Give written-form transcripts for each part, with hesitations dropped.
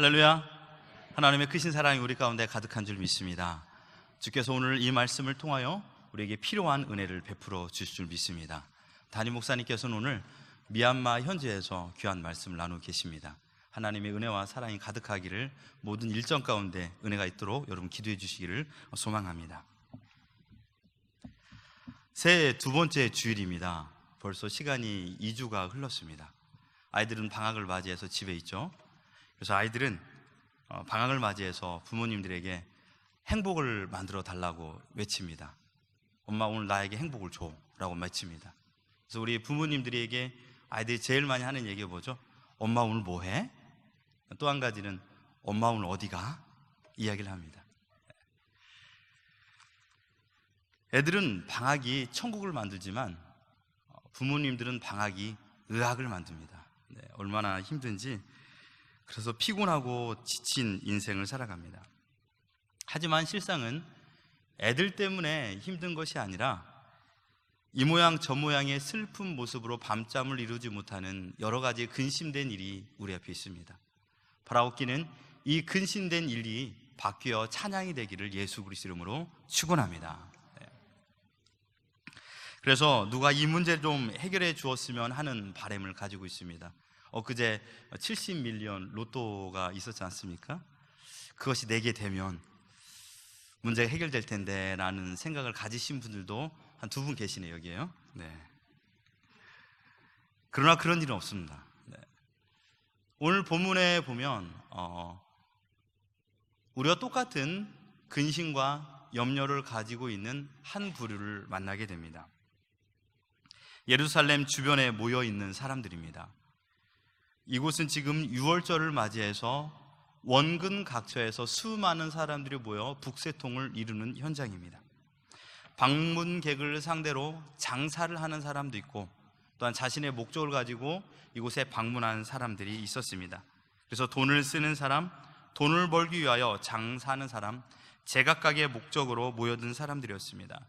할렐루야. 하나님의 크신 사랑이 우리 가운데 가득한 줄 믿습니다. 주께서 오늘 이 말씀을 통하여 우리에게 필요한 은혜를 베풀어 주실 줄 믿습니다. 담임 목사님께서는 오늘 미얀마 현지에서 귀한 말씀을 나누고 계십니다. 하나님의 은혜와 사랑이 가득하기를, 모든 일정 가운데 은혜가 있도록 여러분 기도해 주시기를 소망합니다. 새해 두 번째 주일입니다. 벌써 시간이 2주가 흘렀습니다. 아이들은 방학을 맞이해서 집에 있죠. 그래서 아이들은 방학을 맞이해서 부모님들에게 행복을 만들어 달라고 외칩니다. 엄마, 오늘 나에게 행복을 줘 라고 외칩니다. 그래서 우리 부모님들에게 아이들이 제일 많이 하는 얘기가 뭐죠? 엄마 오늘 뭐 해? 또 한 가지는 엄마 오늘 어디 가? 이야기를 합니다. 애들은 방학이 천국을 만들지만 부모님들은 방학이 의학을 만듭니다. 얼마나 힘든지. 그래서 피곤하고 지친 인생을 살아갑니다. 하지만 실상은 애들 때문에 힘든 것이 아니라 이 모양 저 모양의 슬픈 모습으로 밤잠을 이루지 못하는 여러 가지 근심된 일이 우리 앞에 있습니다. 바라옵기는 이 근심된 일이 바뀌어 찬양이 되기를 예수 그리스도 이름으로 축원합니다. 그래서 누가 이 문제 좀 해결해 주었으면 하는 바람을 가지고 있습니다. 엊그제 70밀리언 로또가 있었지 않습니까? 그것이 내게 되면 문제가 해결될 텐데 라는 생각을 가지신 분들도 한 두 분 계시네요, 여기에요. 그러나 그런 일은 없습니다. 오늘 본문에 보면 우리와 똑같은 근심과 염려를 가지고 있는 한 부류를 만나게 됩니다. 예루살렘 주변에 모여 있는 사람들입니다. 이곳은 지금 6월절을 맞이해서 원근 각처에서 수많은 사람들이 모여 북새통을 이루는 현장입니다. 방문객을 상대로 장사를 하는 사람도 있고, 또한 자신의 목적을 가지고 이곳에 방문한 사람들이 있었습니다. 그래서 돈을 쓰는 사람, 돈을 벌기 위하여 장사하는 사람, 제각각의 목적으로 모여든 사람들이었습니다.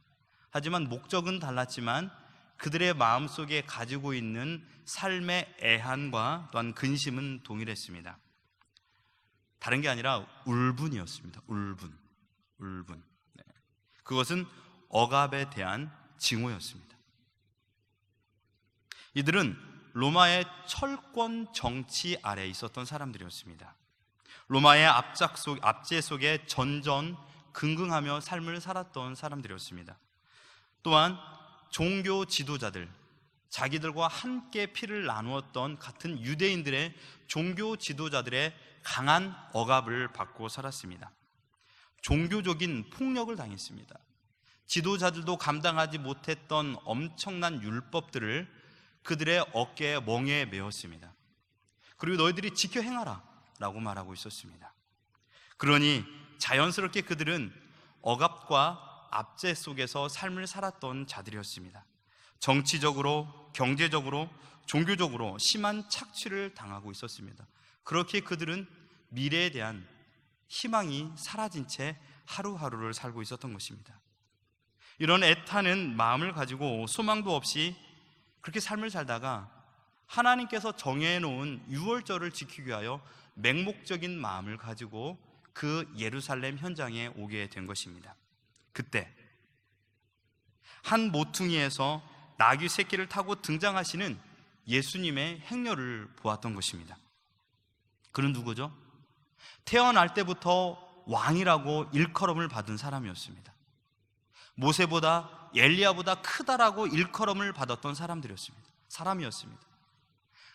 하지만 목적은 달랐지만 그들의 마음속에 가지고 있는 삶의 애한과 또한 근심은 동일했습니다. 다른 게 아니라 울분이었습니다. 울분. 그것은 억압에 대한 징후였습니다. 이들은 로마의 철권 정치 아래에 있었던 사람들이었습니다. 로마의 압제 속에 전전긍긍하며 삶을 살았던 사람들이었습니다. 또한 종교 지도자들, 자기들과 함께 피를 나누었던 같은 유대인들의 종교 지도자들의 강한 억압을 받고 살았습니다. 종교적인 폭력을 당했습니다. 지도자들도 감당하지 못했던 엄청난 율법들을 그들의 어깨에 멍에 메었습니다. 그리고 너희들이 지켜 행하라 라고 말하고 있었습니다. 그러니 자연스럽게 그들은 억압과 압제 속에서 삶을 살았던 자들이었습니다. 정치적으로, 경제적으로, 종교적으로 심한 착취를 당하고 있었습니다. 그렇게 그들은 미래에 대한 희망이 사라진 채 하루하루를 살고 있었던 것입니다. 이런 애타는 마음을 가지고 소망도 없이 그렇게 삶을 살다가 하나님께서 정해놓은 6월절을 지키기 위하여 맹목적인 마음을 가지고 그 예루살렘 현장에 오게 된 것입니다. 그때 한 모퉁이에서 나귀 새끼를 타고 등장하시는 예수님의 행렬을 보았던 것입니다. 그는 누구죠? 태어날 때부터 왕이라고 일컬음을 받은 사람이었습니다. 모세보다 엘리야보다 크다라고 일컬음을 받았던 사람이었습니다.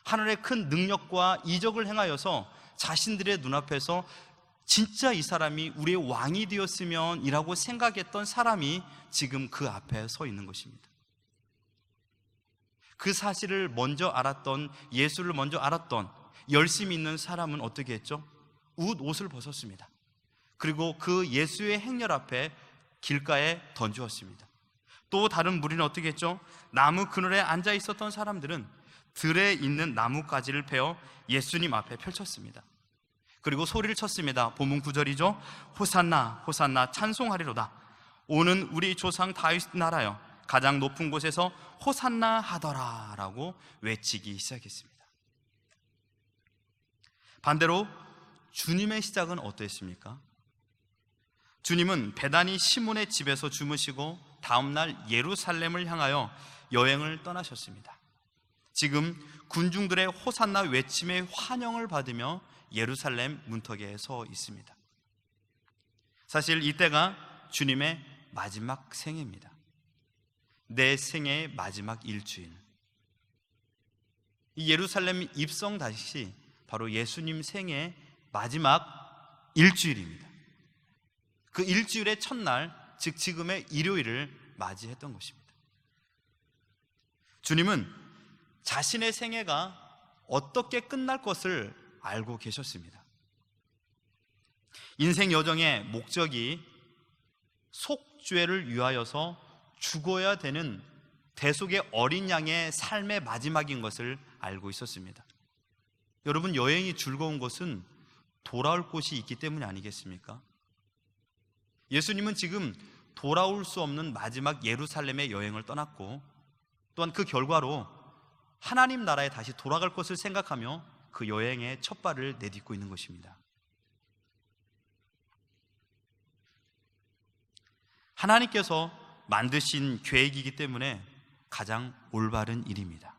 하늘의 큰 능력과 이적을 행하여서 자신들의 눈앞에서 진짜 이 사람이 우리의 왕이 되었으면 이라고 생각했던 사람이 지금 그 앞에 서 있는 것입니다. 그 사실을 먼저 알았던, 예수를 먼저 알았던 열심히 있는 사람은 어떻게 했죠? 옷을 벗었습니다. 그리고 그 예수의 행렬 앞에 길가에 던주었습니다. 또 다른 무리는 어떻게 했죠? 나무 그늘에 앉아 있었던 사람들은 들에 있는 나뭇가지를 베어 예수님 앞에 펼쳤습니다. 그리고 소리를 쳤습니다. 본문 9절이죠. 호산나 호산나 찬송하리로다. 오는 우리 조상 다윗 나라여 가장 높은 곳에서 호산나 하더라 라고 외치기 시작했습니다. 반대로 주님의 시작은 어떠했습니까? 주님은 베다니 시몬의 집에서 주무시고 다음날 예루살렘을 향하여 여행을 떠나셨습니다. 지금 군중들의 호산나 외침에 환영을 받으며 예루살렘 문턱에 서 있습니다. 사실 이때가 주님의 마지막 생애입니다. 내 생애의 마지막 일주일. 이 예루살렘 입성 다시 바로 예수님 생애의 마지막 일주일입니다. 그 일주일의 첫날, 즉 지금의 일요일을 맞이했던 것입니다. 주님은 자신의 생애가 어떻게 끝날 것을 알고 계셨습니다. 인생 여정의 목적이 속죄를 위하여서 죽어야 되는 대속의 어린 양의 삶의 마지막인 것을 알고 있었습니다. 여러분, 여행이 즐거운 것은 돌아올 곳이 있기 때문이 아니겠습니까? 예수님은 지금 돌아올 수 없는 마지막 예루살렘의 여행을 떠났고, 또한 그 결과로 하나님 나라에 다시 돌아갈 것을 생각하며 그 여행의 첫 발을 내딛고 있는 것입니다. 하나님께서 만드신 계획이기 때문에 가장 올바른 일입니다.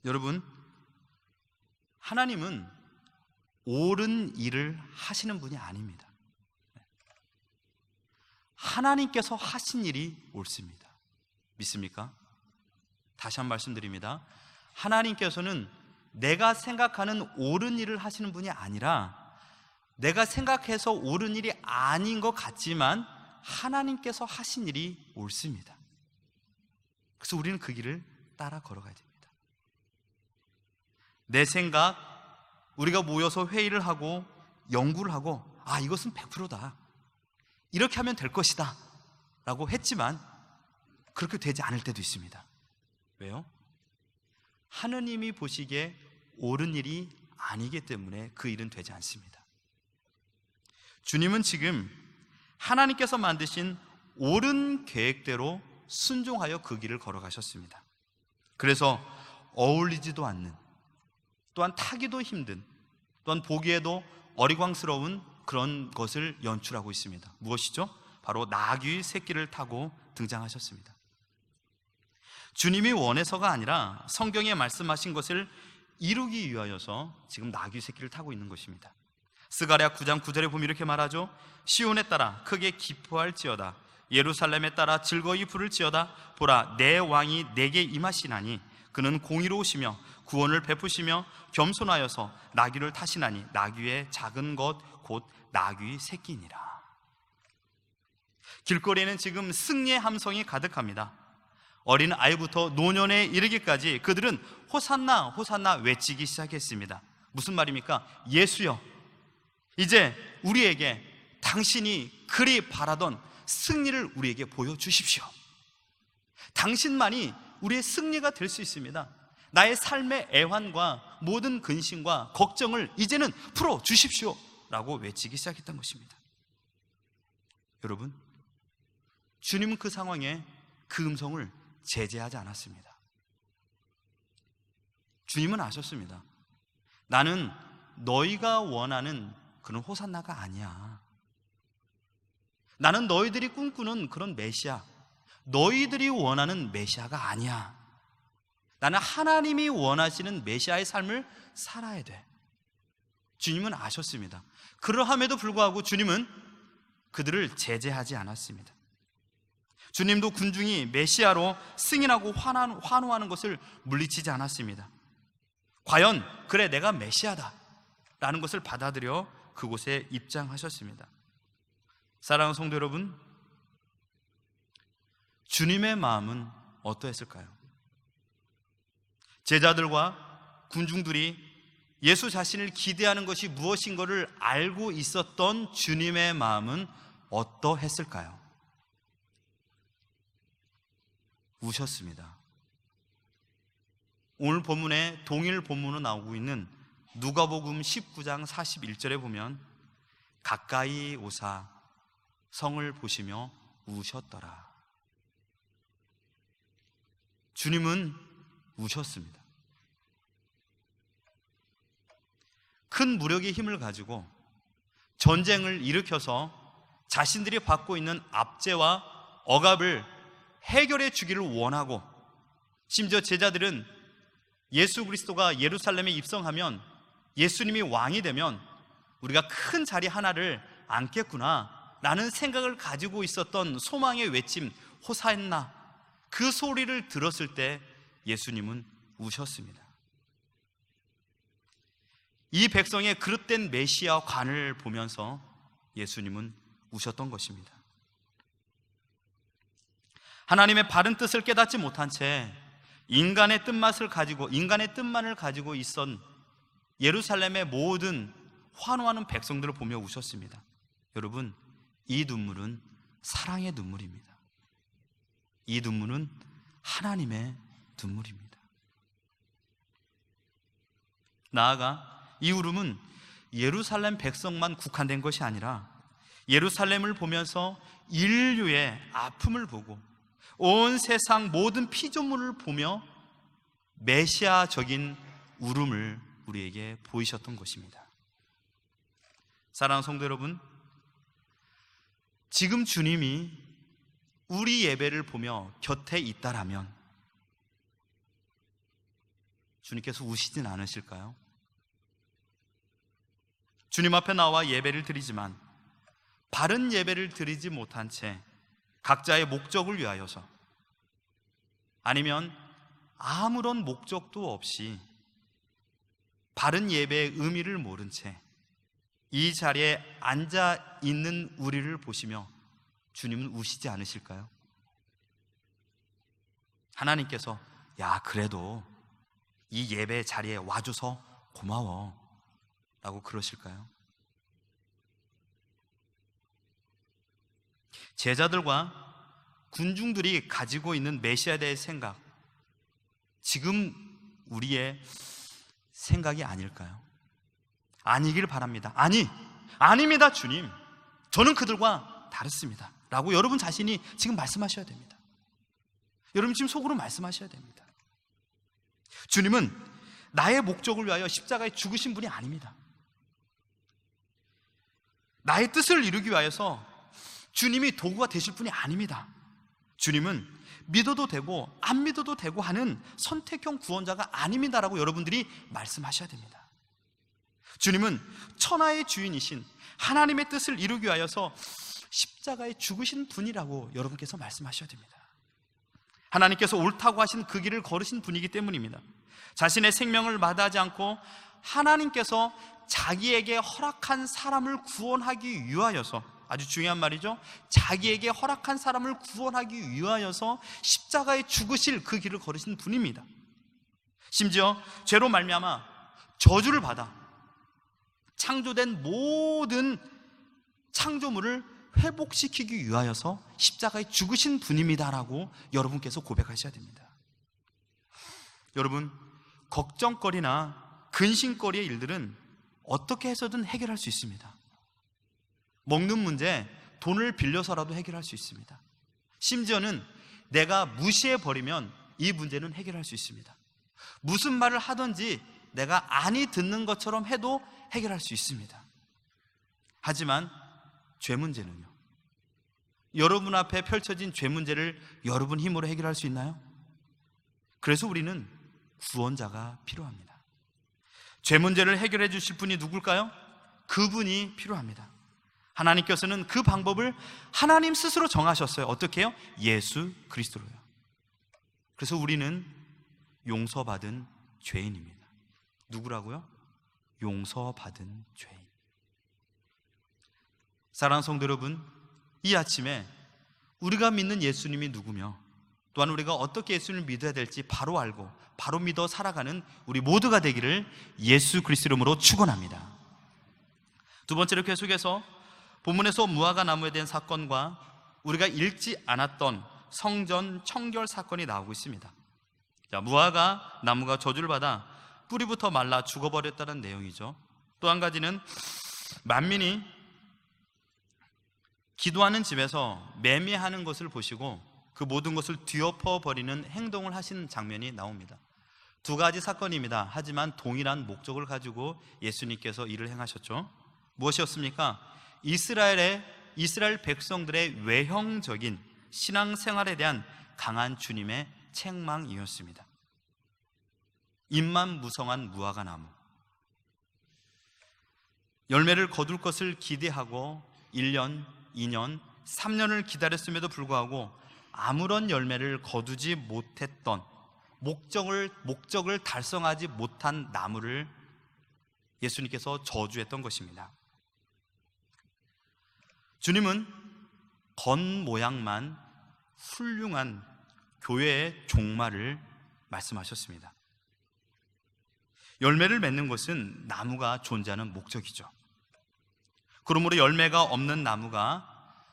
여러분, 하나님은 옳은 일을 하시는 분이 아닙니다. 하나님께서 하신 일이 옳습니다. 믿습니까? 다시 한 번 말씀드립니다. 하나님께서는 내가 생각하는 옳은 일을 하시는 분이 아니라 내가 생각해서 옳은 일이 아닌 것 같지만 하나님께서 하신 일이 옳습니다. 그래서 우리는 그 길을 따라 걸어가야 됩니다. 내 생각, 우리가 모여서 회의를 하고 연구를 하고 이것은 100%다, 이렇게 하면 될 것이다 라고 했지만 그렇게 되지 않을 때도 있습니다. 왜요? 하느님이 보시기에 옳은 일이 아니기 때문에 그 일은 되지 않습니다. 주님은 지금 하나님께서 만드신 옳은 계획대로 순종하여 그 길을 걸어가셨습니다. 그래서 어울리지도 않는, 또한 타기도 힘든, 또한 보기에도 어리광스러운 그런 것을 연출하고 있습니다. 무엇이죠? 바로 나귀 새끼를 타고 등장하셨습니다. 주님이 원해서가 아니라 성경에 말씀하신 것을 이루기 위하여서 지금 나귀 새끼를 타고 있는 것입니다. 스가랴 9장 9절에 보면 이렇게 말하죠. 시온에 따라 크게 기뻐할지어다, 예루살렘에 따라 즐거이 부를지어다. 보라, 내 왕이 내게 임하시나니 그는 공의로우시며 구원을 베푸시며 겸손하여서 나귀를 타시나니 나귀의 작은 것 곧 나귀 새끼니라. 길거리에는 지금 승리의 함성이 가득합니다. 어린 아이부터 노년에 이르기까지 그들은 호산나 호산나 외치기 시작했습니다. 무슨 말입니까? 예수여, 이제 우리에게 당신이 그리 바라던 승리를 우리에게 보여주십시오. 당신만이 우리의 승리가 될 수 있습니다. 나의 삶의 애환과 모든 근심과 걱정을 이제는 풀어주십시오 라고 외치기 시작했던 것입니다. 여러분, 주님은 그 상황에 그 음성을 제재하지 않았습니다. 주님은 아셨습니다. 나는 너희가 원하는 그런 호산나가 아니야. 나는 너희들이 꿈꾸는 그런 메시아, 너희들이 원하는 메시아가 아니야. 나는 하나님이 원하시는 메시아의 삶을 살아야 돼. 주님은 아셨습니다. 그러함에도 불구하고 주님은 그들을 제재하지 않았습니다. 주님도 군중이 메시아로 승인하고 환호하는 것을 물리치지 않았습니다. 과연 그래, 내가 메시아다 라는 것을 받아들여 그곳에 입장하셨습니다. 사랑하는 성도 여러분, 주님의 마음은 어떠했을까요? 제자들과 군중들이 예수 자신을 기대하는 것이 무엇인가를 알고 있었던 주님의 마음은 어떠했을까요? 우셨습니다. 오늘 본문에 동일 본문으로 나오고 있는 누가복음 19장 41절에 보면 가까이 오사 성을 보시며 우셨더라. 주님은 우셨습니다. 큰 무력의 힘을 가지고 전쟁을 일으켜서 자신들이 받고 있는 압제와 억압을 해결해 주기를 원하고, 심지어 제자들은 예수 그리스도가 예루살렘에 입성하면, 예수님이 왕이 되면 우리가 큰 자리 하나를 앉겠구나 라는 생각을 가지고 있었던 소망의 외침 호산나, 그 소리를 들었을 때 예수님은 우셨습니다. 이 백성의 그릇된 메시아 관을 보면서 예수님은 우셨던 것입니다. 하나님의 바른 뜻을 깨닫지 못한 채 인간의 뜻만을 가지고 있던 예루살렘의 모든 환호하는 백성들을 보며 우셨습니다. 여러분, 이 눈물은 사랑의 눈물입니다. 이 눈물은 하나님의 눈물입니다. 나아가 이 울음은 예루살렘 백성만 국한된 것이 아니라 예루살렘을 보면서 인류의 아픔을 보고 온 세상 모든 피조물을 보며 메시아적인 울음을 우리에게 보이셨던 것입니다. 사랑하는 성도 여러분, 지금 주님이 우리 예배를 보며 곁에 있다라면 주님께서 우시진 않으실까요? 주님 앞에 나와 예배를 드리지만 바른 예배를 드리지 못한 채 각자의 목적을 위하여서, 아니면 아무런 목적도 없이 바른 예배의 의미를 모른 채 이 자리에 앉아 있는 우리를 보시며 주님은 우시지 않으실까요? 하나님께서 야, 그래도 이 예배 자리에 와줘서 고마워 라고 그러실까요? 제자들과 군중들이 가지고 있는 메시아에 대해 생각, 지금 우리의 생각이 아닐까요? 아니길 바랍니다. 아닙니다 주님, 저는 그들과 다르습니다 라고 여러분 자신이 지금 말씀하셔야 됩니다. 여러분 지금 속으로 말씀하셔야 됩니다. 주님은 나의 목적을 위하여 십자가에 죽으신 분이 아닙니다. 나의 뜻을 이루기 위하여서 주님이 도구가 되실 분이 아닙니다. 주님은 믿어도 되고 안 믿어도 되고 하는 선택형 구원자가 아닙니다라고 여러분들이 말씀하셔야 됩니다. 주님은 천하의 주인이신 하나님의 뜻을 이루기 위하여서 십자가에 죽으신 분이라고 여러분께서 말씀하셔야 됩니다. 하나님께서 옳다고 하신 그 길을 걸으신 분이기 때문입니다. 자신의 생명을 마다하지 않고 하나님께서 자기에게 허락한 사람을 구원하기 위하여서, 아주 중요한 말이죠, 자기에게 허락한 사람을 구원하기 위하여서 십자가에 죽으실 그 길을 걸으신 분입니다. 심지어 죄로 말미암아 저주를 받아 창조된 모든 창조물을 회복시키기 위하여서 십자가에 죽으신 분입니다라고 여러분께서 고백하셔야 됩니다. 여러분, 걱정거리나 근심거리의 일들은 어떻게 해서든 해결할 수 있습니다. 먹는 문제, 돈을 빌려서라도 해결할 수 있습니다. 심지어는 내가 무시해버리면 이 문제는 해결할 수 있습니다. 무슨 말을 하든지 내가 아니 듣는 것처럼 해도 해결할 수 있습니다. 하지만 죄 문제는요, 여러분 앞에 펼쳐진 죄 문제를 여러분 힘으로 해결할 수 있나요? 그래서 우리는 구원자가 필요합니다. 죄 문제를 해결해 주실 분이 누굴까요? 그분이 필요합니다. 하나님께서는 그 방법을 하나님 스스로 정하셨어요. 어떻게 해요? 예수 그리스도로요. 그래서 우리는 용서받은 죄인입니다. 누구라고요? 용서받은 죄인. 사랑하는 성도 여러분, 이 아침에 우리가 믿는 예수님이 누구며 또한 우리가 어떻게 예수님을 믿어야 될지 바로 알고 바로 믿어 살아가는 우리 모두가 되기를 예수 그리스도 이름으로 축원합니다. 두 번째로 계속해서 본문에서 무화과 나무에 대한 사건과 우리가 읽지 않았던 성전 청결 사건이 나오고 있습니다. 자, 무화과 나무가 저주를 받아 뿌리부터 말라 죽어버렸다는 내용이죠. 또 한 가지는 만민이 기도하는 집에서 매매하는 것을 보시고 그 모든 것을 뒤엎어 버리는 행동을 하신 장면이 나옵니다. 두 가지 사건입니다. 하지만 동일한 목적을 가지고 예수님께서 일을 행하셨죠. 무엇이었습니까? 이스라엘 백성들의 외형적인 신앙생활에 대한 강한 주님의 책망이었습니다. 잎만 무성한 무화과 나무, 열매를 거둘 것을 기대하고 1년, 2년, 3년을 기다렸음에도 불구하고 아무런 열매를 거두지 못했던, 목적을 달성하지 못한 나무를 예수님께서 저주했던 것입니다. 주님은 겉모양만 훌륭한 교회의 종말을 말씀하셨습니다. 열매를 맺는 것은 나무가 존재하는 목적이죠. 그러므로 열매가 없는 나무가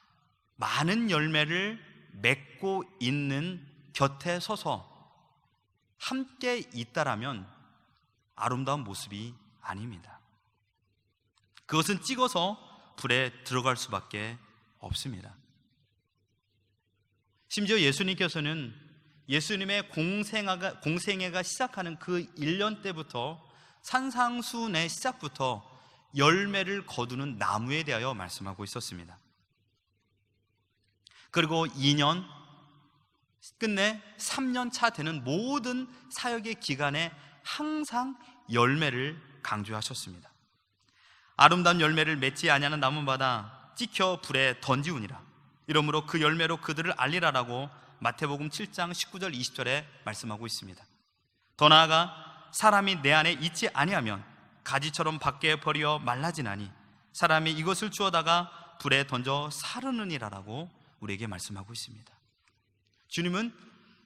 많은 열매를 맺고 있는 곁에 서서 함께 있다라면 아름다운 모습이 아닙니다. 그것은 찍어서 불에 들어갈 수밖에 없습니다. 심지어 예수님께서는 예수님의 공생애가 시작하는 그 1년 때부터 산상수훈의 시작부터 열매를 거두는 나무에 대하여 말씀하고 있었습니다. 그리고 2년 끝내 3년 차 되는 모든 사역의 기간에 항상 열매를 강조하셨습니다. 아름다운 열매를 맺지 아니하는 나무마다 찍혀 불에 던지우니라. 이러므로 그 열매로 그들을 알리라라고 마태복음 7장 19절 20절에 말씀하고 있습니다. 더 나아가 사람이 내 안에 있지 아니하면 가지처럼 밖에 버려 말라지나니 사람이 이것을 주워다가 불에 던져 사르느니라라고 우리에게 말씀하고 있습니다. 주님은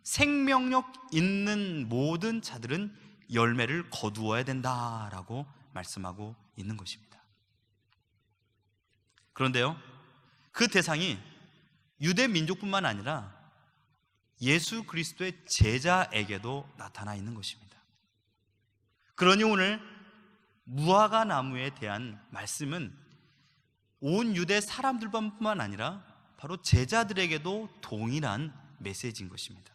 생명력 있는 모든 자들은 열매를 거두어야 된다라고 말씀하고 있는 것입니다. 그런데요, 그 대상이 유대 민족뿐만 아니라 예수 그리스도의 제자에게도 나타나 있는 것입니다. 그러니 오늘 무화과 나무에 대한 말씀은 온 유대 사람들뿐만 아니라 바로 제자들에게도 동일한 메시지인 것입니다.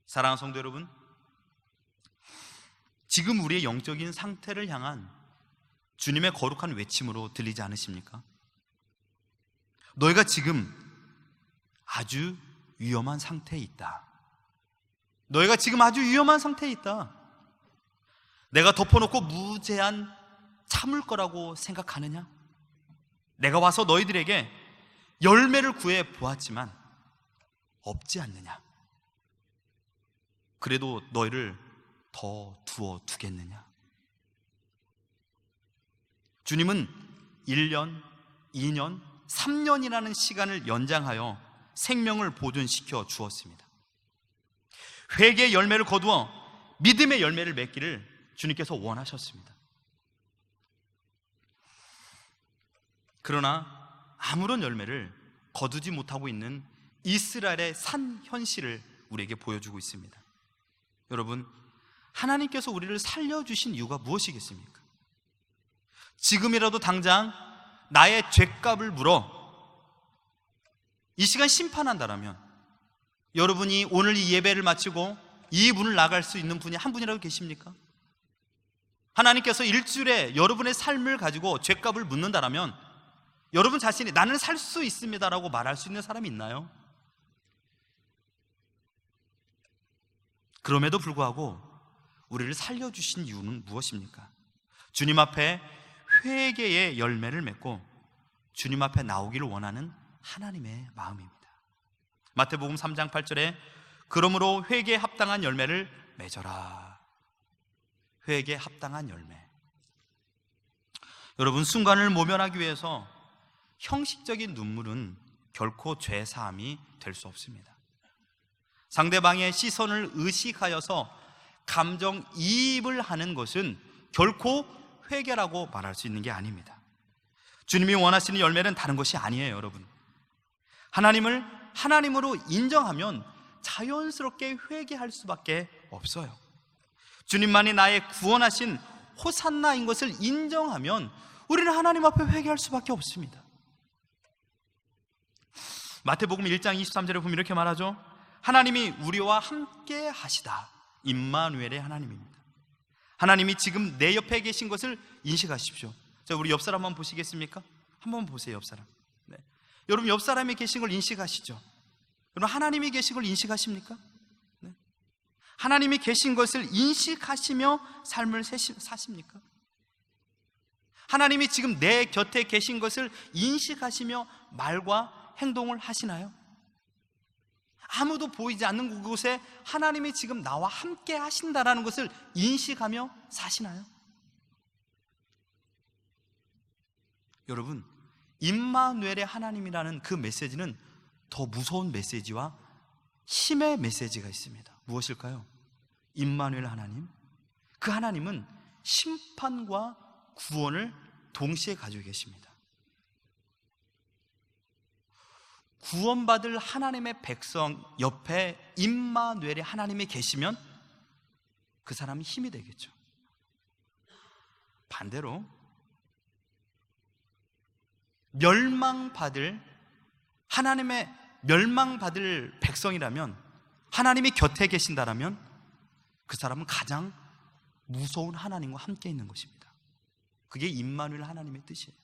사랑하는 성도 여러분, 지금 우리의 영적인 상태를 향한 주님의 거룩한 외침으로 들리지 않으십니까? 너희가 지금 아주 위험한 상태에 있다. 너희가 지금 아주 위험한 상태에 있다. 내가 덮어놓고 무제한 참을 거라고 생각하느냐? 내가 와서 너희들에게 열매를 구해 보았지만 없지 않느냐? 그래도 너희를 더 두어 두겠느냐? 주님은 1년, 2년, 3년이라는 시간을 연장하여 생명을 보존시켜 주었습니다. 회개의 열매를 거두어 믿음의 열매를 맺기를 주님께서 원하셨습니다. 그러나 아무런 열매를 거두지 못하고 있는 이스라엘의 산 현실을 우리에게 보여주고 있습니다. 여러분, 하나님께서 우리를 살려주신 이유가 무엇이겠습니까? 지금이라도 당장 나의 죄값을 물어 이 시간 심판한다라면 여러분이 오늘 이 예배를 마치고 이 문을 나갈 수 있는 분이 한 분이라도 계십니까? 하나님께서 일주일에 여러분의 삶을 가지고 죄값을 묻는다라면 여러분 자신이 나는 살 수 있습니다라고 말할 수 있는 사람이 있나요? 그럼에도 불구하고 우리를 살려주신 이유는 무엇입니까? 주님 앞에 회개의 열매를 맺고 주님 앞에 나오기를 원하는 하나님의 마음입니다. 마태복음 3장 8절에 그러므로 회개에 합당한 열매를 맺어라. 회개에 합당한 열매. 여러분, 순간을 모면하기 위해서 형식적인 눈물은 결코 죄 사함이 될 수 없습니다. 상대방의 시선을 의식하여서 감정이입을 하는 것은 결코 회개라고 말할 수 있는 게 아닙니다. 주님이 원하시는 열매는 다른 것이 아니에요, 여러분. 하나님을 하나님으로 인정하면 자연스럽게 회개할 수밖에 없어요. 주님만이 나의 구원하신 호산나인 것을 인정하면 우리는 하나님 앞에 회개할 수밖에 없습니다. 마태복음 1장 23절에 보면 이렇게 말하죠. 하나님이 우리와 함께 하시다. 임마누엘의 하나님입니다. 하나님이 지금 내 옆에 계신 것을 인식하십시오. 자, 우리 옆 사람 한번 보시겠습니까? 한번 보세요, 옆 사람. 네. 여러분, 옆 사람이 계신 걸 인식하시죠? 여러분, 하나님이 계신 걸 인식하십니까? 네. 하나님이 계신 것을 인식하시며 삶을 사십니까? 하나님이 지금 내 곁에 계신 것을 인식하시며 말과 행동을 하시나요? 아무도 보이지 않는 곳에 하나님이 지금 나와 함께 하신다라는 것을 인식하며 사시나요? 여러분, 임마누엘의 하나님이라는 그 메시지는 더 무서운 메시지와 힘의 메시지가 있습니다. 무엇일까요? 임마누엘 하나님, 그 하나님은 심판과 구원을 동시에 가지고 계십니다. 구원받을 하나님의 백성 옆에 임마누엘의 하나님이 계시면 그 사람이 힘이 되겠죠. 반대로 하나님의 멸망받을 백성이라면, 하나님이 곁에 계신다라면 그 사람은 가장 무서운 하나님과 함께 있는 것입니다. 그게 임마누엘 하나님의 뜻이에요.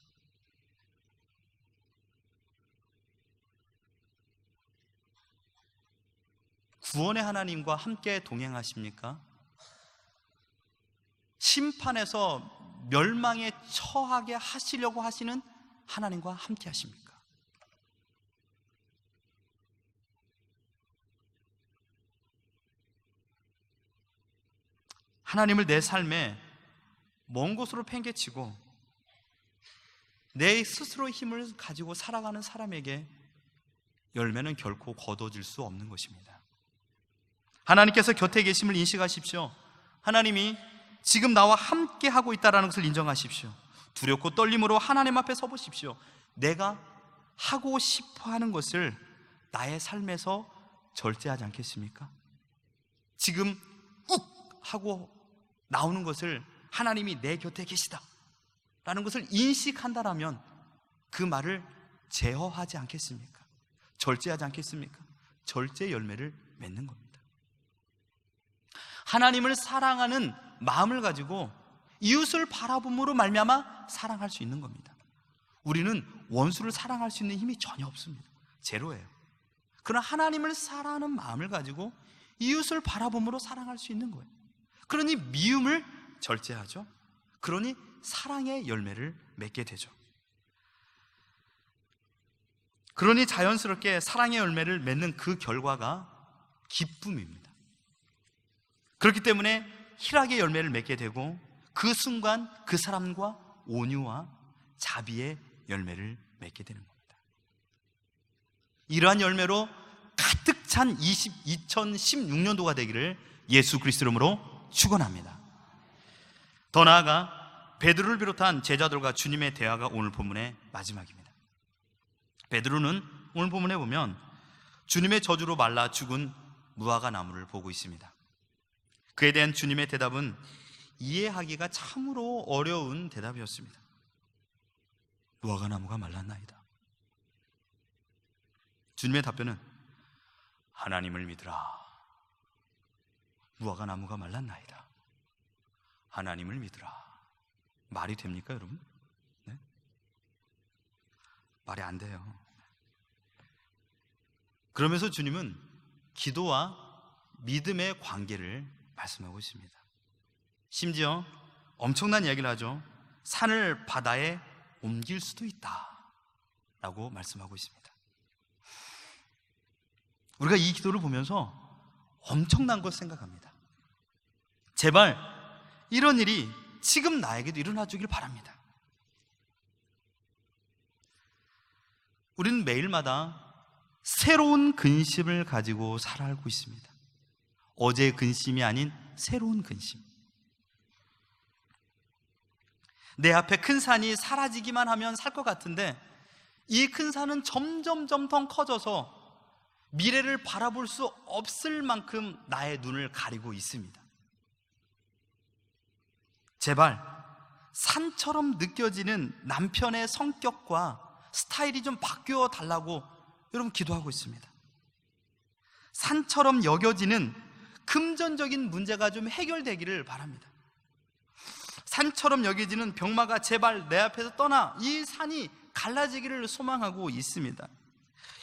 구원의 하나님과 함께 동행하십니까? 심판에서 멸망에 처하게 하시려고 하시는 하나님과 함께 하십니까? 하나님을 내 삶에 먼 곳으로 팽개치고 내 스스로의 힘을 가지고 살아가는 사람에게 열매는 결코 거둬질 수 없는 것입니다. 하나님께서 곁에 계심을 인식하십시오. 하나님이 지금 나와 함께 하고 있다는 것을 인정하십시오. 두렵고 떨림으로 하나님 앞에 서보십시오. 내가 하고 싶어 하는 것을 나의 삶에서 절제하지 않겠습니까? 지금 욱 하고 나오는 것을 하나님이 내 곁에 계시다 라는 것을 인식한다라면 그 말을 제어하지 않겠습니까? 절제하지 않겠습니까? 절제 열매를 맺는 겁니다. 하나님을 사랑하는 마음을 가지고 이웃을 바라봄으로 말미암아 사랑할 수 있는 겁니다. 우리는 원수를 사랑할 수 있는 힘이 전혀 없습니다. 제로예요. 그러나 하나님을 사랑하는 마음을 가지고 이웃을 바라봄으로 사랑할 수 있는 거예요. 그러니 미움을 절제하죠. 그러니 사랑의 열매를 맺게 되죠. 그러니 자연스럽게 사랑의 열매를 맺는 그 결과가 기쁨입니다. 그렇기 때문에 희락의 열매를 맺게 되고 그 순간 그 사람과 온유와 자비의 열매를 맺게 되는 겁니다. 이러한 열매로 가득 찬 2016년도가 되기를 예수 그리스도 이름으로 축원합니다. 더 나아가 베드로를 비롯한 제자들과 주님의 대화가 오늘 본문의 마지막입니다. 베드로는 오늘 본문에 보면 주님의 저주로 말라 죽은 무화과 나무를 보고 있습니다. 그에 대한 주님의 대답은 이해하기가 참으로 어려운 대답이었습니다. 무화과 나무가 말랐나이다. 주님의 답변은 하나님을 믿으라. 무화과 나무가 말랐나이다. 하나님을 믿으라. 말이 됩니까, 여러분? 네? 말이 안 돼요. 그러면서 주님은 기도와 믿음의 관계를 말씀하고 있습니다. 심지어 엄청난 이야기를 하죠. 산을 바다에 옮길 수도 있다 라고 말씀하고 있습니다. 우리가 이 기도를 보면서 엄청난 걸 생각합니다. 제발 이런 일이 지금 나에게도 일어나 주길 바랍니다. 우리는 매일마다 새로운 근심을 가지고 살아가고 있습니다. 어제의 근심이 아닌 새로운 근심. 내 앞에 큰 산이 사라지기만 하면 살 것 같은데 이 큰 산은 점점 더 커져서 미래를 바라볼 수 없을 만큼 나의 눈을 가리고 있습니다. 제발 산처럼 느껴지는 남편의 성격과 스타일이 좀 바뀌어 달라고 여러분 기도하고 있습니다. 산처럼 여겨지는 금전적인 문제가 좀 해결되기를 바랍니다. 산처럼 여겨지는 병마가 제발 내 앞에서 떠나 이 산이 갈라지기를 소망하고 있습니다.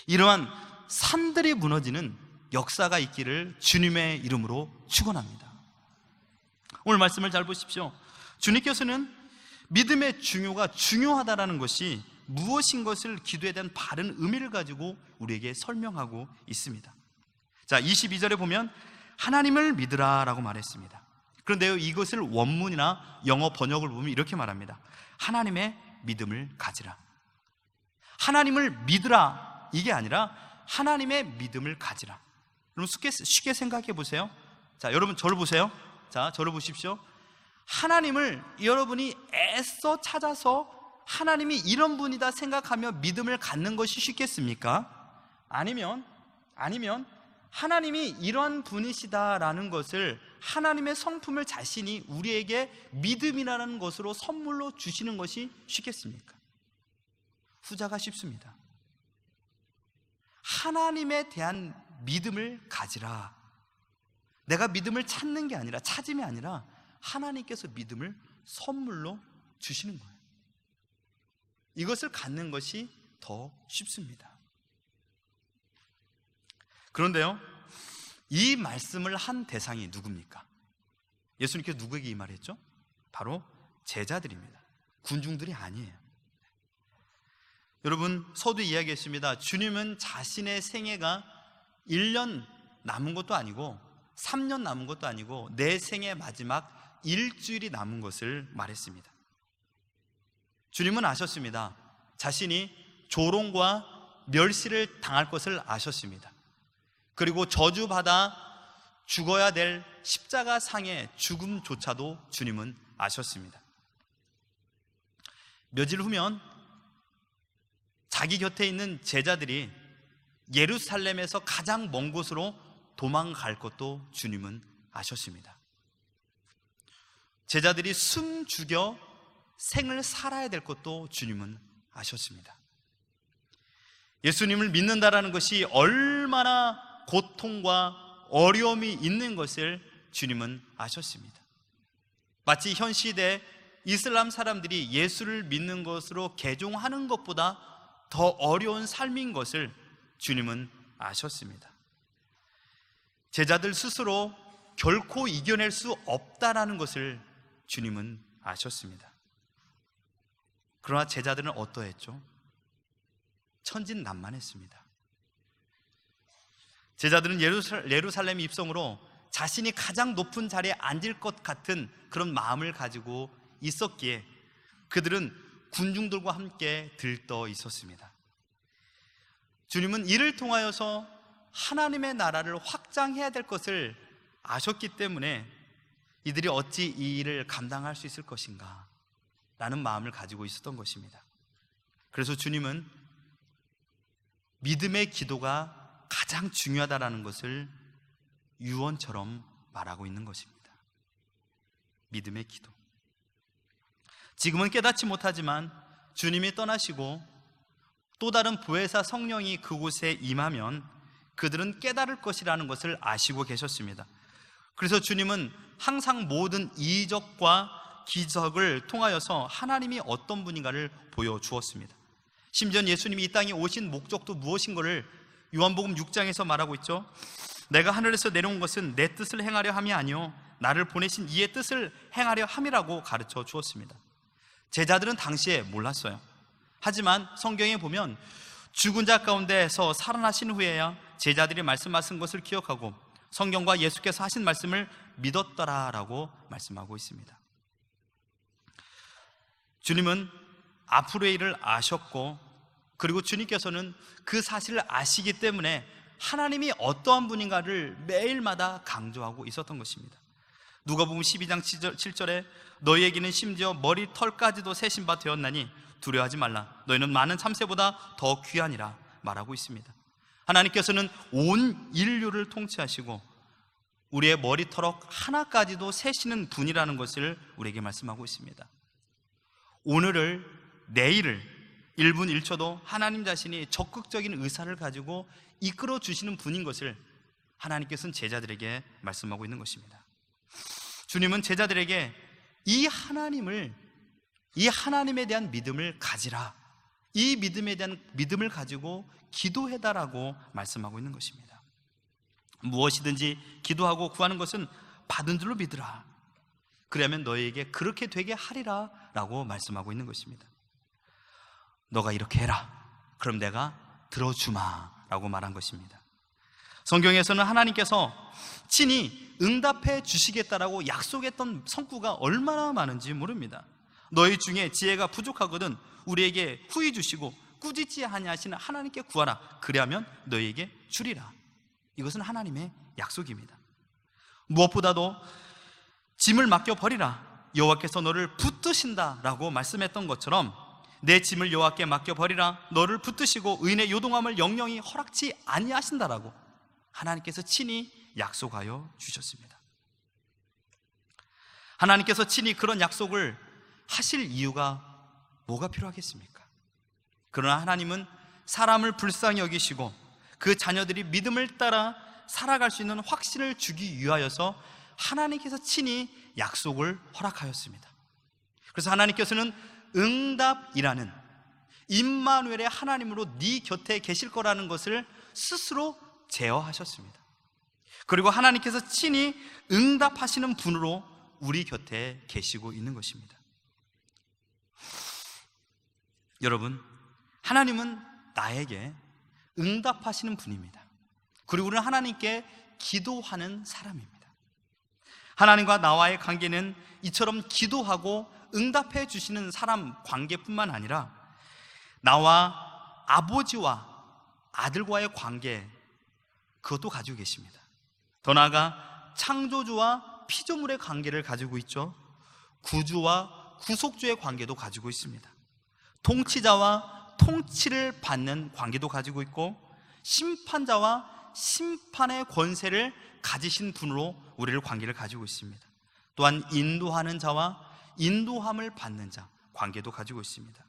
이러한 산들이 무너지는 역사가 있기를 주님의 이름으로 축원합니다. 오늘 말씀을 잘 보십시오. 주님께서는 믿음의 중요가 중요하다라는 것이 무엇인 것을 기도에 대한 바른 의미를 가지고 우리에게 설명하고 있습니다. 자, 22절에 보면 하나님을 믿으라 라고 말했습니다. 그런데요, 이것을 원문이나 영어 번역을 보면 이렇게 말합니다. 하나님의 믿음을 가지라. 하나님을 믿으라 이게 아니라 하나님의 믿음을 가지라. 그럼 쉽게 생각해 보세요. 자, 여러분 저를 보세요. 자, 저를 보십시오. 하나님을 여러분이 애써 찾아서 하나님이 이런 분이다 생각하며 믿음을 갖는 것이 쉽겠습니까? 아니면 하나님이 이런 분이시다라는 것을, 하나님의 성품을 자신이 우리에게 믿음이라는 것으로 선물로 주시는 것이 쉽겠습니까? 후자가 쉽습니다. 하나님에 대한 믿음을 가지라. 내가 믿음을 찾는 게 아니라, 찾음이 아니라 하나님께서 믿음을 선물로 주시는 거예요. 이것을 갖는 것이 더 쉽습니다. 그런데요, 이 말씀을 한 대상이 누굽니까? 예수님께서 누구에게 이 말을 했죠? 바로 제자들입니다. 군중들이 아니에요. 여러분, 서두에 이야기했습니다. 주님은 자신의 생애가 1년 남은 것도 아니고 3년 남은 것도 아니고 내 생의 마지막 일주일이 남은 것을 말했습니다. 주님은 아셨습니다. 자신이 조롱과 멸시를 당할 것을 아셨습니다. 그리고 저주받아 죽어야 될 십자가 상의 죽음조차도 주님은 아셨습니다. 며칠 후면 자기 곁에 있는 제자들이 예루살렘에서 가장 먼 곳으로 도망갈 것도 주님은 아셨습니다. 제자들이 숨 죽여 생을 살아야 될 것도 주님은 아셨습니다. 예수님을 믿는다라는 것이 얼마나 고통과 어려움이 있는 것을 주님은 아셨습니다. 마치 현 시대 이슬람 사람들이 예수를 믿는 것으로 개종하는 것보다 더 어려운 삶인 것을 주님은 아셨습니다. 제자들 스스로 결코 이겨낼 수 없다라는 것을 주님은 아셨습니다. 그러나 제자들은 어떠했죠? 천진난만했습니다. 제자들은 예루살렘 입성으로 자신이 가장 높은 자리에 앉을 것 같은 그런 마음을 가지고 있었기에 그들은 군중들과 함께 들떠 있었습니다. 주님은 이를 통하여서 하나님의 나라를 확장해야 될 것을 아셨기 때문에 이들이 어찌 이 일을 감당할 수 있을 것인가 라는 마음을 가지고 있었던 것입니다. 그래서 주님은 믿음의 기도가 가장 중요하다는 것을 유언처럼 말하고 있는 것입니다. 믿음의 기도. 지금은 깨닫지 못하지만 주님이 떠나시고 또 다른 보혜사 성령이 그곳에 임하면 그들은 깨달을 것이라는 것을 아시고 계셨습니다. 그래서 주님은 항상 모든 이적과 기적을 통하여서 하나님이 어떤 분인가를 보여주었습니다. 심지어 예수님이 이 땅에 오신 목적도 무엇인가를 요한복음 6장에서 말하고 있죠. 내가 하늘에서 내려온 것은 내 뜻을 행하려 함이 아니요 나를 보내신 이의 뜻을 행하려 함이라고 가르쳐 주었습니다. 제자들은 당시에 몰랐어요. 하지만 성경에 보면 죽은 자 가운데에서 살아나신 후에야 제자들이 말씀하신 것을 기억하고 성경과 예수께서 하신 말씀을 믿었더라라고 말씀하고 있습니다. 주님은 앞으로의 일을 아셨고, 그리고 주님께서는 그 사실을 아시기 때문에 하나님이 어떠한 분인가를 매일마다 강조하고 있었던 것입니다. 누가복음 12장 7절에 너희에게는 심지어 머리털까지도 세신 바 되었나니 두려워하지 말라. 너희는 많은 참새보다 더 귀하니라 말하고 있습니다. 하나님께서는 온 인류를 통치하시고 우리의 머리털럭 하나까지도 세시는 분이라는 것을 우리에게 말씀하고 있습니다. 오늘을, 내일을 1분 1초도 하나님 자신이 적극적인 의사를 가지고 이끌어 주시는 분인 것을 하나님께서는 제자들에게 말씀하고 있는 것입니다. 주님은 제자들에게 이 하나님에 대한 믿음을 가지라, 이 믿음에 대한 믿음을 가지고 기도해달라고 말씀하고 있는 것입니다. 무엇이든지 기도하고 구하는 것은 받은 줄로 믿으라. 그러면 너희에게 그렇게 되게 하리라 라고 말씀하고 있는 것입니다. 너가 이렇게 해라, 그럼 내가 들어주마 라고 말한 것입니다. 성경에서는 하나님께서 친히 응답해 주시겠다라고 약속했던 성구가 얼마나 많은지 모릅니다. 너희 중에 지혜가 부족하거든 우리에게 후히 주시고 꾸짖지 아니하시는 하나님께 구하라, 그리하면 너희에게 주리라. 이것은 하나님의 약속입니다. 무엇보다도 짐을 맡겨버리라, 여호와께서 너를 붙드신다 라고 말씀했던 것처럼 내 짐을 여호와께 맡겨버리라, 너를 붙드시고 의인의 요동함을 영영히 허락지 아니하신다라고 하나님께서 친히 약속하여 주셨습니다. 하나님께서 친히 그런 약속을 하실 이유가 뭐가 필요하겠습니까? 그러나 하나님은 사람을 불쌍히 여기시고 그 자녀들이 믿음을 따라 살아갈 수 있는 확신을 주기 위하여서 하나님께서 친히 약속을 허락하였습니다. 그래서 하나님께서는 응답이라는 임마누엘의 하나님으로 네 곁에 계실 거라는 것을 스스로 제어하셨습니다. 그리고 하나님께서 친히 응답하시는 분으로 우리 곁에 계시고 있는 것입니다. 여러분, 하나님은 나에게 응답하시는 분입니다. 그리고 우리는 하나님께 기도하는 사람입니다. 하나님과 나와의 관계는 이처럼 기도하고 응답해 주시는 사람 관계뿐만 아니라 나와 아버지와 아들과의 관계, 그것도 가지고 계십니다. 더 나아가 창조주와 피조물의 관계를 가지고 있죠. 구주와 구속주의 관계도 가지고 있습니다. 통치자와 통치를 받는 관계도 가지고 있고 심판자와 심판의 권세를 가지신 분으로 우리를 관계를 가지고 있습니다. 또한 인도하는 자와 인도함을 받는 자 관계도 가지고 있습니다.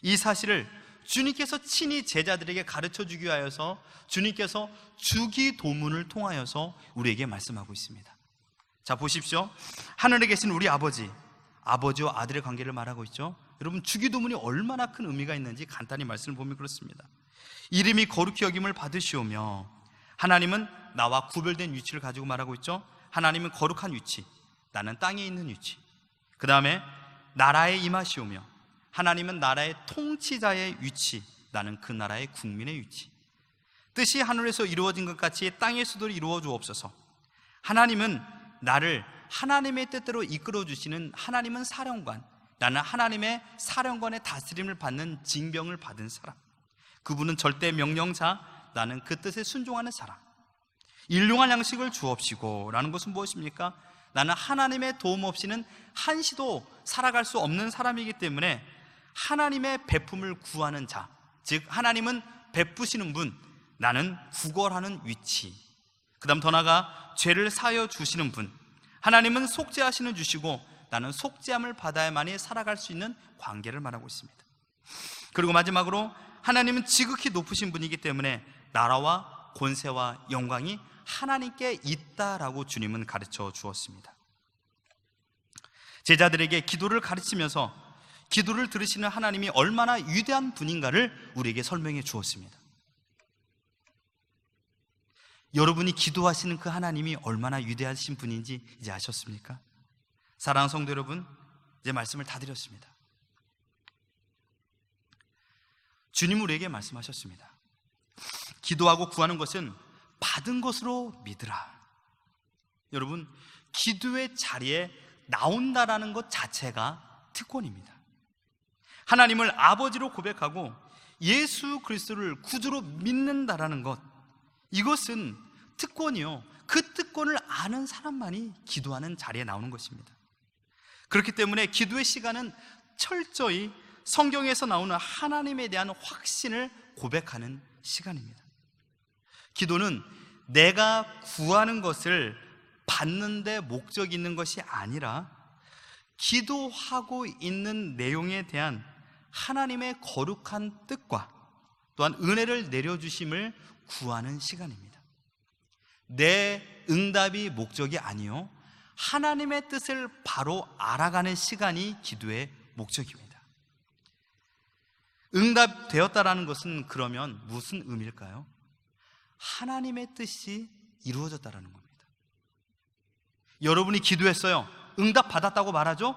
이 사실을 주님께서 친히 제자들에게 가르쳐 주기 위하여서 주님께서 주기도문을 통하여서 우리에게 말씀하고 있습니다. 자, 보십시오. 하늘에 계신 우리 아버지와 아들의 관계를 말하고 있죠. 여러분, 주기도문이 얼마나 큰 의미가 있는지 간단히 말씀을 보면 그렇습니다. 이름이 거룩히 여김을 받으시오며, 하나님은 나와 구별된 위치를 가지고 말하고 있죠. 하나님은 거룩한 위치, 나는 땅에 있는 위치. 그 다음에 나라에 임하시오며, 하나님은 나라의 통치자의 위치, 나는 그 나라의 국민의 위치. 뜻이 하늘에서 이루어진 것 같이 땅에서도 이루어 주옵소서. 하나님은 나를 하나님의 뜻대로 이끌어 주시는 하나님은 사령관, 나는 하나님의 사령관의 다스림을 받는 징병을 받은 사람. 그분은 절대 명령자, 나는 그 뜻에 순종하는 사람. 일용할 양식을 주옵시고 라는 것은 무엇입니까? 나는 하나님의 도움 없이는 한시도 살아갈 수 없는 사람이기 때문에 하나님의 베품을 구하는 자, 즉 하나님은 베푸시는 분, 나는 구걸하는 위치. 그 다음 더 나아가 죄를 사하여 주시는 분, 하나님은 속죄하시는 주시고 나는 속죄함을 받아야만이 살아갈 수 있는 관계를 말하고 있습니다. 그리고 마지막으로 하나님은 지극히 높으신 분이기 때문에 나라와 권세와 영광이 하나님께 있다라고 주님은 가르쳐 주었습니다. 제자들에게 기도를 가르치면서 기도를 들으시는 하나님이 얼마나 위대한 분인가를 우리에게 설명해 주었습니다. 여러분이 기도하시는 그 하나님이 얼마나 위대하신 분인지 이제 아셨습니까? 사랑하는 성도 여러분, 이제 말씀을 다 드렸습니다. 주님 우리에게 말씀하셨습니다. 기도하고 구하는 것은 받은 것으로 믿으라. 여러분, 기도의 자리에 나온다라는 것 자체가 특권입니다. 하나님을 아버지로 고백하고 예수 그리스도를 구주로 믿는다라는 것, 이것은 특권이요, 그 특권을 아는 사람만이 기도하는 자리에 나오는 것입니다. 그렇기 때문에 기도의 시간은 철저히 성경에서 나오는 하나님에 대한 확신을 고백하는 시간입니다. 기도는 내가 구하는 것을 받는 데 목적이 있는 것이 아니라 기도하고 있는 내용에 대한 하나님의 거룩한 뜻과 또한 은혜를 내려주심을 구하는 시간입니다. 내 응답이 목적이 아니요 하나님의 뜻을 바로 알아가는 시간이 기도의 목적입니다. 응답되었다라는 것은 그러면 무슨 의미일까요? 하나님의 뜻이 이루어졌다라는 겁니다. 여러분이 기도했어요. 응답 받았다고 말하죠?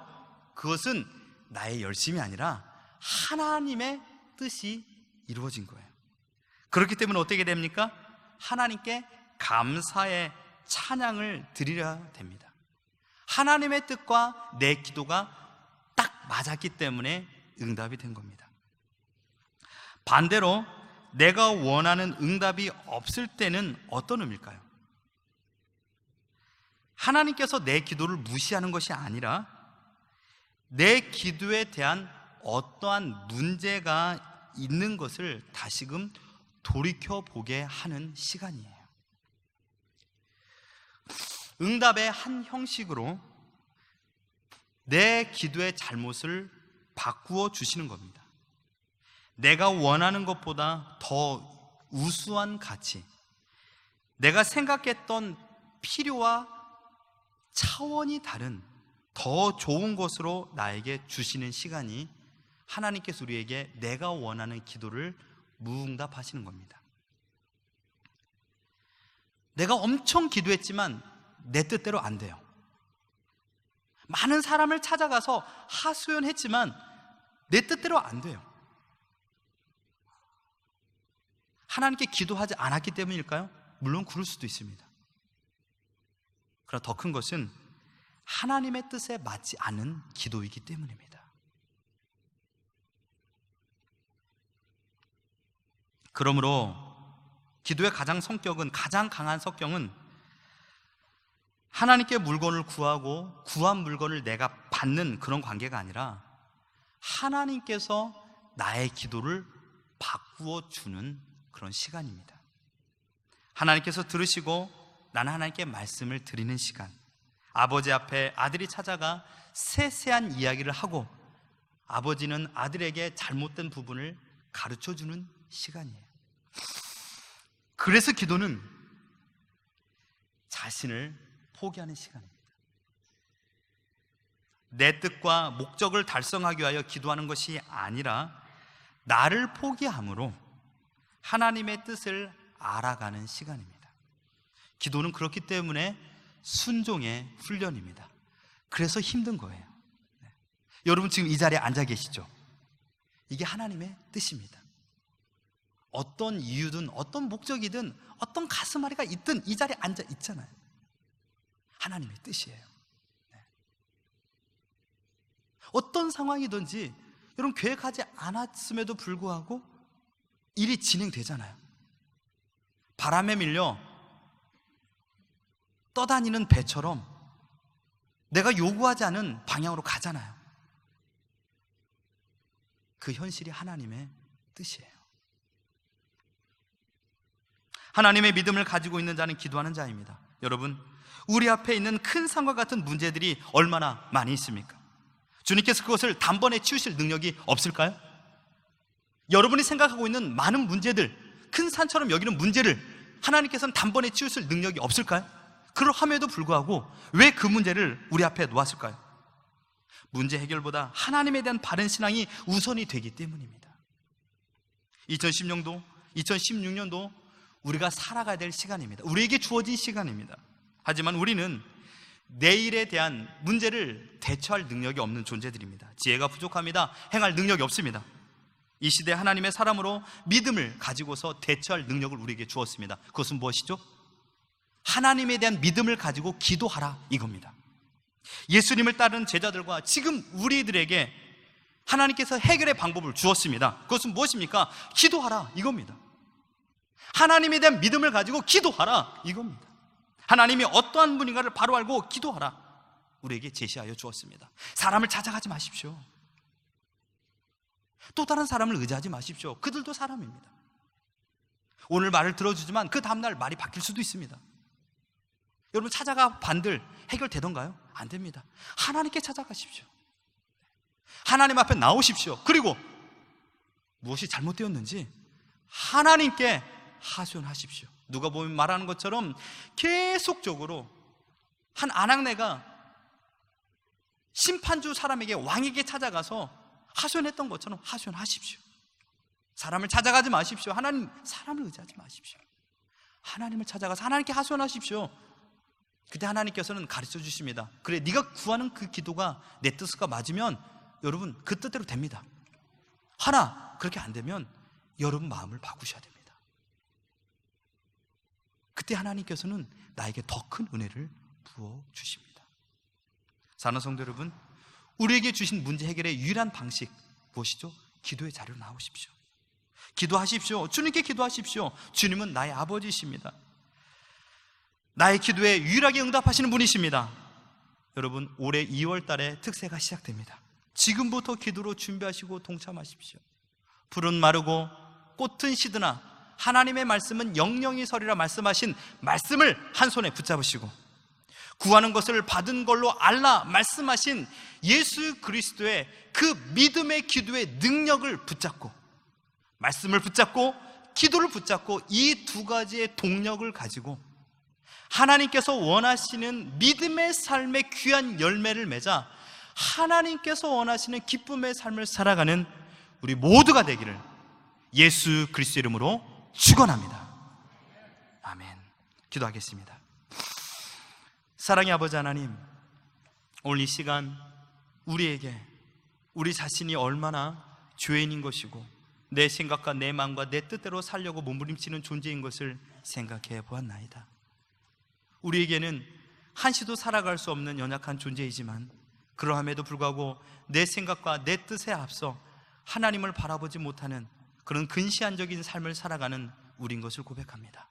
그것은 나의 열심이 아니라 하나님의 뜻이 이루어진 거예요. 그렇기 때문에 어떻게 됩니까? 하나님께 감사의 찬양을 드리려 됩니다. 하나님의 뜻과 내 기도가 딱 맞았기 때문에 응답이 된 겁니다. 반대로 내가 원하는 응답이 없을 때는 어떤 의미일까요? 하나님께서 내 기도를 무시하는 것이 아니라 내 기도에 대한 어떠한 문제가 있는 것을 다시금 돌이켜보게 하는 시간이에요. 응답의 한 형식으로 내 기도의 잘못을 바꾸어 주시는 겁니다. 내가 원하는 것보다 더 우수한 가치, 내가 생각했던 필요와 차원이 다른 더 좋은 것으로 나에게 주시는 시간이 하나님께서 우리에게 내가 원하는 기도를 무응답하시는 겁니다. 내가 엄청 기도했지만 내 뜻대로 안 돼요. 많은 사람을 찾아가서 하소연했지만 내 뜻대로 안 돼요. 하나님께 기도하지 않았기 때문일까요? 물론 그럴 수도 있습니다. 그러나 더 큰 것은 하나님의 뜻에 맞지 않은 기도이기 때문입니다. 그러므로 기도의 가장 강한 성격은 하나님께 물건을 구하고 구한 물건을 내가 받는 그런 관계가 아니라 하나님께서 나의 기도를 바꾸어 주는 그런 시간입니다. 하나님께서 들으시고 나는 하나님께 말씀을 드리는 시간, 아버지 앞에 아들이 찾아가 세세한 이야기를 하고 아버지는 아들에게 잘못된 부분을 가르쳐주는 시간이에요. 그래서 기도는 자신을 포기하는 시간입니다. 내 뜻과 목적을 달성하기 위하여 기도하는 것이 아니라 나를 포기함으로 하나님의 뜻을 알아가는 시간입니다. 기도는 그렇기 때문에 순종의 훈련입니다. 그래서 힘든 거예요. 여러분 지금 이 자리에 앉아 계시죠? 이게 하나님의 뜻입니다. 어떤 이유든 어떤 목적이든 어떤 가슴앓이가 있든 이 자리에 앉아 있잖아요. 하나님의 뜻이에요. 어떤 상황이든지 여러분 계획하지 않았음에도 불구하고 일이 진행되잖아요. 바람에 밀려 떠다니는 배처럼 내가 요구하지 않은 방향으로 가잖아요. 그 현실이 하나님의 뜻이에요. 하나님의 믿음을 가지고 있는 자는 기도하는 자입니다. 여러분, 우리 앞에 있는 큰 산과 같은 문제들이 얼마나 많이 있습니까? 주님께서 그것을 단번에 치우실 능력이 없을까요? 여러분이 생각하고 있는 많은 문제들, 큰 산처럼 여기는 문제를 하나님께서는 단번에 치우실 능력이 없을까요? 그럼에도 불구하고 왜 그 문제를 우리 앞에 놓았을까요? 문제 해결보다 하나님에 대한 바른 신앙이 우선이 되기 때문입니다. 2016년도 우리가 살아가야 될 시간입니다. 우리에게 주어진 시간입니다. 하지만 우리는 내일에 대한 문제를 대처할 능력이 없는 존재들입니다. 지혜가 부족합니다. 행할 능력이 없습니다. 이 시대 하나님의 사람으로 믿음을 가지고서 대처할 능력을 우리에게 주었습니다. 그것은 무엇이죠? 하나님에 대한 믿음을 가지고 기도하라, 이겁니다. 예수님을 따르는 제자들과 지금 우리들에게 하나님께서 해결의 방법을 주었습니다. 그것은 무엇입니까? 기도하라, 이겁니다. 하나님에 대한 믿음을 가지고 기도하라, 이겁니다. 하나님이 어떠한 분인가를 바로 알고 기도하라, 우리에게 제시하여 주었습니다. 사람을 찾아가지 마십시오. 또 다른 사람을 의지하지 마십시오. 그들도 사람입니다. 오늘 말을 들어주지만 그 다음날 말이 바뀔 수도 있습니다. 여러분 찾아가 반들 해결되던가요? 안 됩니다. 하나님께 찾아가십시오. 하나님 앞에 나오십시오. 그리고 무엇이 잘못되었는지 하나님께 하소연하십시오. 누가 보면 말하는 것처럼 계속적으로 한 아낙네가 심판주 사람에게, 왕에게 찾아가서 하소연했던 것처럼 하소연하십시오. 사람을 찾아가지 마십시오. 하나님, 사람을 의지하지 마십시오. 하나님을 찾아가서 하나님께 하소연하십시오. 그때 하나님께서는 가르쳐 주십니다. 그래, 네가 구하는 그 기도가 내 뜻과 맞으면 여러분 그 뜻대로 됩니다. 하나 그렇게 안 되면 여러분 마음을 바꾸셔야 됩니다. 그때 하나님께서는 나에게 더 큰 은혜를 부어주십니다. 사랑하는 성도 여러분, 우리에게 주신 문제 해결의 유일한 방식 무엇이죠? 기도의 자리로 나오십시오. 기도하십시오. 주님께 기도하십시오. 주님은 나의 아버지이십니다. 나의 기도에 유일하게 응답하시는 분이십니다. 여러분, 올해 2월 달에 특세가 시작됩니다. 지금부터 기도로 준비하시고 동참하십시오. 풀은 마르고 꽃은 시드나 하나님의 말씀은 영영이 서리라 말씀하신 말씀을 한 손에 붙잡으시고, 구하는 것을 받은 걸로 알라 말씀하신 예수 그리스도의 그 믿음의 기도의 능력을 붙잡고, 말씀을 붙잡고 기도를 붙잡고, 이 두 가지의 동력을 가지고 하나님께서 원하시는 믿음의 삶의 귀한 열매를 맺어 하나님께서 원하시는 기쁨의 삶을 살아가는 우리 모두가 되기를 예수 그리스도 이름으로 축원합니다. 아멘. 기도하겠습니다. 사랑의 아버지 하나님, 오늘 이 시간 우리에게 우리 자신이 얼마나 죄인인 것이고 내 생각과 내 마음과 내 뜻대로 살려고 몸부림치는 존재인 것을 생각해 보았나이다. 우리에게는 한시도 살아갈 수 없는 연약한 존재이지만 그러함에도 불구하고 내 생각과 내 뜻에 앞서 하나님을 바라보지 못하는 그런 근시안적인 삶을 살아가는 우리인 것을 고백합니다.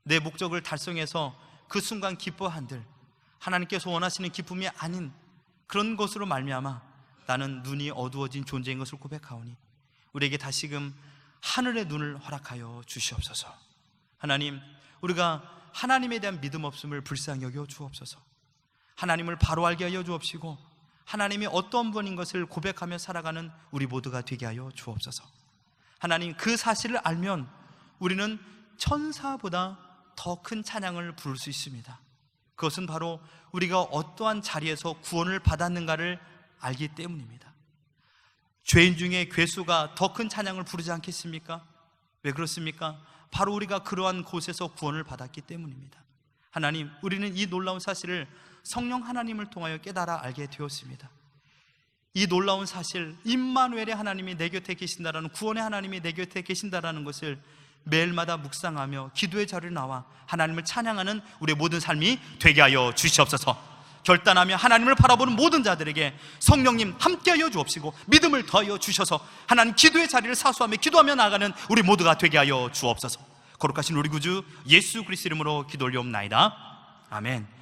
내 목적을 달성해서 그 순간 기뻐한들 하나님께서 원하시는 기쁨이 아닌 그런 것으로 말미암아 나는 눈이 어두워진 존재인 것을 고백하오니 우리에게 다시금 하늘의 눈을 허락하여 주시옵소서. 하나님, 우리가 하나님에 대한 믿음 없음을 불쌍히 여겨 주옵소서. 하나님을 바로 알게 하여 주옵시고 하나님이 어떤 분인 것을 고백하며 살아가는 우리 모두가 되게 하여 주옵소서. 하나님, 그 사실을 알면 우리는 천사보다 더 큰 찬양을 부를 수 있습니다. 그것은 바로 우리가 어떠한 자리에서 구원을 받았는가를 알기 때문입니다. 죄인 중에 괴수가 더 큰 찬양을 부르지 않겠습니까? 왜 그렇습니까? 바로 우리가 그러한 곳에서 구원을 받았기 때문입니다. 하나님, 우리는 이 놀라운 사실을 성령 하나님을 통하여 깨달아 알게 되었습니다. 이 놀라운 사실, 임마누엘의 하나님이 내 곁에 계신다라는, 구원의 하나님이 내 곁에 계신다라는 것을 매일마다 묵상하며 기도의 자리에 나와 하나님을 찬양하는 우리의 모든 삶이 되게 하여 주시옵소서. 결단하며 하나님을 바라보는 모든 자들에게 성령님 함께하여 주옵시고 믿음을 더하여 주셔서 하나님 기도의 자리를 사수하며 기도하며 나아가는 우리 모두가 되게 하여 주옵소서. 거룩하신 우리 구주 예수 그리스도 이름으로 기도 올리옵나이다. 아멘.